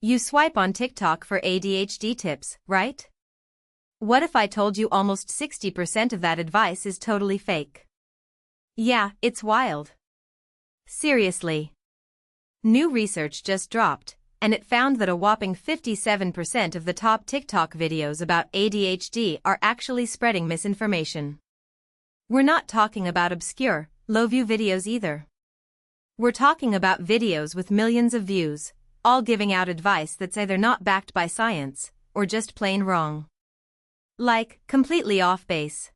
You swipe on TikTok for ADHD tips, right? What if I told you almost 60% of that advice is totally fake? Yeah, it's wild. Seriously. New research just dropped, and it found that a whopping 57% of the top TikTok videos about ADHD are actually spreading misinformation. We're not talking about obscure, low-view videos either. We're talking about videos with millions of views, all giving out advice that's either not backed by science, or just plain wrong. Like, completely off base.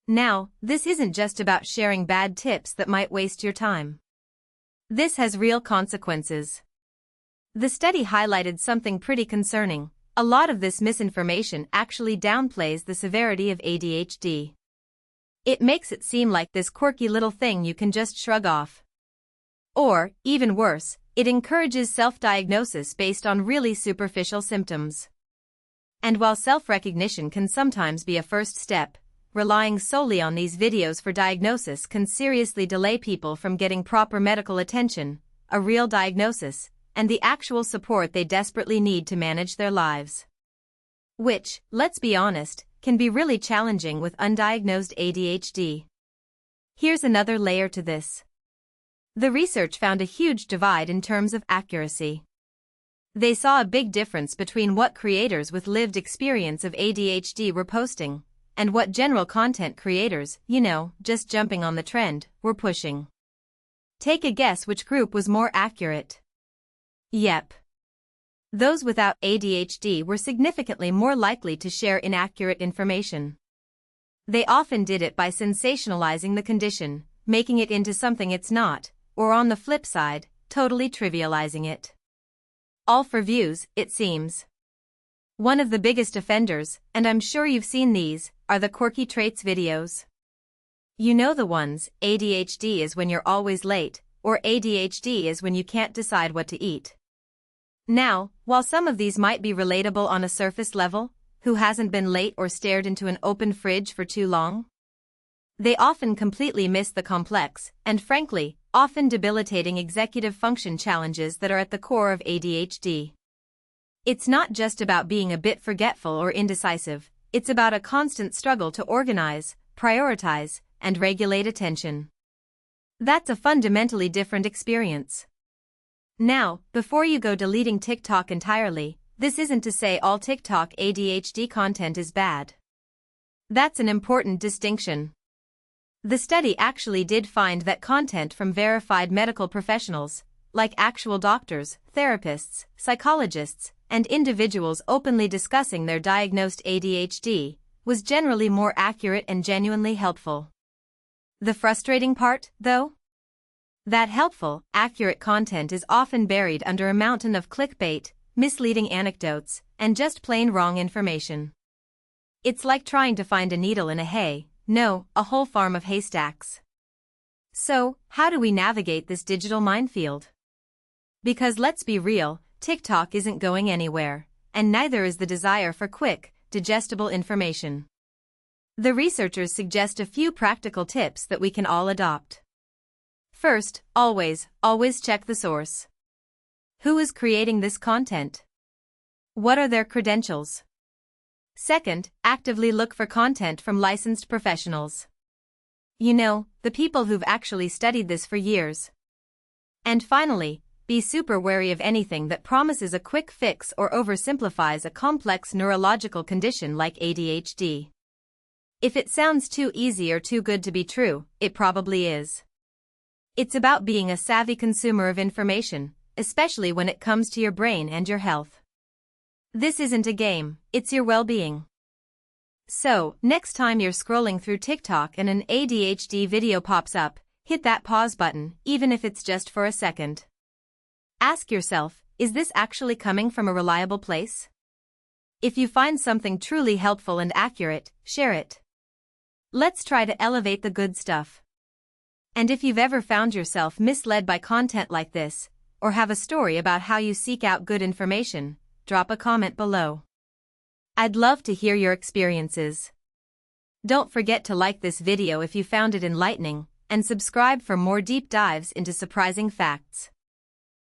Now, this isn't just about sharing bad tips that might waste your time. This has real consequences. The study highlighted something pretty concerning. A lot of this misinformation actually downplays the severity of ADHD. It makes it seem like this quirky little thing you can just shrug off. Or, even worse, it encourages self-diagnosis based on really superficial symptoms. And while self-recognition can sometimes be a first step, relying solely on these videos for diagnosis can seriously delay people from getting proper medical attention, a real diagnosis, and the actual support they desperately need to manage their lives. Which, let's be honest, can be really challenging with undiagnosed ADHD. Here's another layer to this. The research found a huge divide in terms of accuracy. They saw a big difference between what creators with lived experience of ADHD were posting, and what general content creators, just jumping on the trend, were pushing. Take a guess which group was more accurate. Yep. Those without ADHD were significantly more likely to share inaccurate information. They often did it by sensationalizing the condition, making it into something it's not, or on the flip side, totally trivializing it. All for views, it seems. One of the biggest offenders, and I'm sure you've seen these, are the quirky traits videos. You know the ones, ADHD is when you're always late, or ADHD is when you can't decide what to eat. Now, while some of these might be relatable on a surface level, who hasn't been late or stared into an open fridge for too long? They often completely miss the complex, and frankly, often debilitating executive function challenges that are at the core of ADHD. It's not just about being a bit forgetful or indecisive, it's about a constant struggle to organize, prioritize, and regulate attention. That's a fundamentally different experience. Now, before you go deleting TikTok entirely, this isn't to say all TikTok ADHD content is bad. That's an important distinction. The study actually did find that content from verified medical professionals, like actual doctors, therapists, psychologists, and individuals openly discussing their diagnosed ADHD, was generally more accurate and genuinely helpful. The frustrating part, though? That helpful, accurate content is often buried under a mountain of clickbait, misleading anecdotes, and just plain wrong information. It's like trying to find a needle in a whole farm of haystacks. So, how do we navigate this digital minefield? Because let's be real, TikTok isn't going anywhere, and neither is the desire for quick, digestible information. The researchers suggest a few practical tips that we can all adopt. First, always check the source. Who is creating this content? What are their credentials? Second, actively look for content from licensed professionals. The people who've actually studied this for years. And finally, be super wary of anything that promises a quick fix or oversimplifies a complex neurological condition like ADHD. If it sounds too easy or too good to be true, it probably is. It's about being a savvy consumer of information, especially when it comes to your brain and your health. This isn't a game, it's your well-being. So, next time you're scrolling through TikTok and an ADHD video pops up, hit that pause button, even if it's just for a second. Ask yourself, is this actually coming from a reliable place? If you find something truly helpful and accurate, share it. Let's try to elevate the good stuff. And if you've ever found yourself misled by content like this, or have a story about how you seek out good information, drop a comment below. I'd love to hear your experiences. Don't forget to like this video if you found it enlightening, and subscribe for more deep dives into surprising facts.